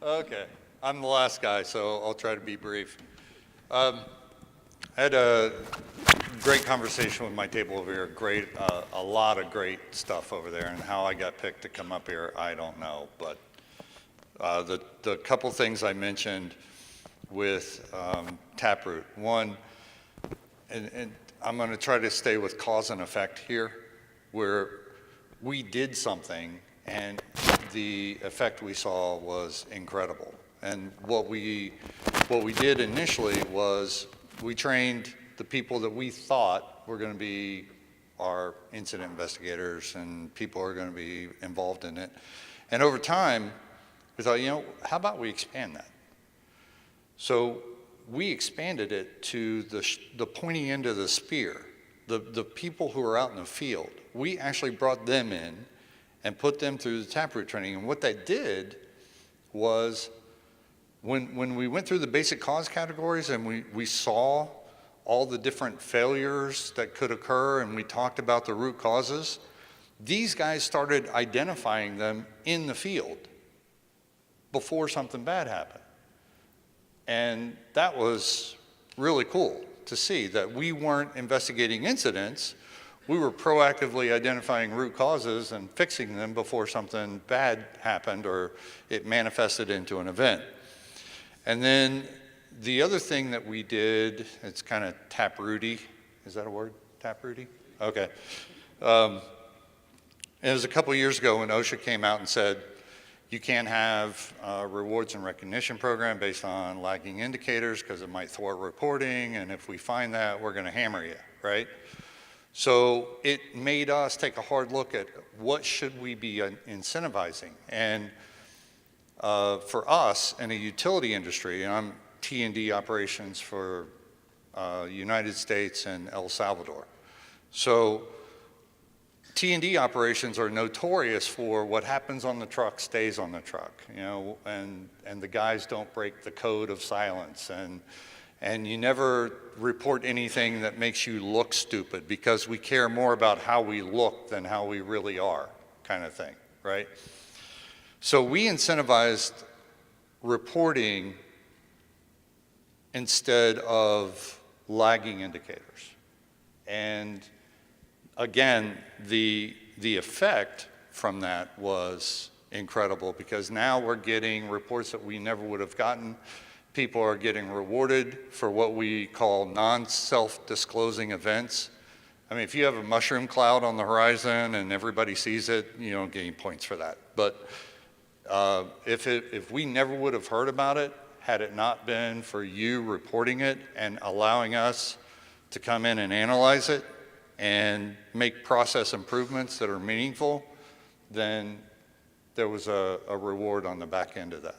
Okay, I'm the last guy, so I'll try to be brief. I had a great conversation with my table over here. A lot of great stuff over there, and how I got picked to come up here, I don't know. But the couple things I mentioned with TapRooT. One, and I'm going to try to stay with cause and effect here, where we did something and the effect we saw was incredible. And what we did initially was we trained the people that we thought were going to be our incident investigators and people who are going to be involved in it. And over time, we thought, how about we expand that? So we expanded it to the pointy end of the spear, the people who are out in the field. We actually brought them in and put them through the TapRooT training. And what that did was when we went through the basic cause categories and we saw all the different failures that could occur and we talked about the root causes, these guys started identifying them in the field before something bad happened. And that was really cool to see that we weren't investigating incidents. We were proactively identifying root causes and fixing them before something bad happened or it manifested into an event. And then the other thing that we did, it's kind of TapRooty. Is that a word? TapRooty? Okay. It was a couple years ago when OSHA came out and said, you can't have a rewards and recognition program based on lagging indicators because it might thwart reporting, and if we find that, we're going to hammer you, right? So it made us take a hard look at what should we be incentivizing. And for us in a utility industry, and I'm T&D operations for United States and El Salvador. So T&D operations are notorious for what happens on the truck stays on the truck, and the guys don't break the code of silence, and you never report anything that makes you look stupid because we care more about how we look than how we really are, kind of thing, right? So we incentivized reporting instead of lagging indicators. And again, the effect from that was incredible because now we're getting reports that we never would have gotten. People are getting rewarded for what we call non-self-disclosing events. I mean, if you have a mushroom cloud on the horizon and everybody sees it, you don't get any points for that. But if we never would have heard about it, had it not been for you reporting it and allowing us to come in and analyze it and make process improvements that are meaningful, then there was a reward on the back end of that.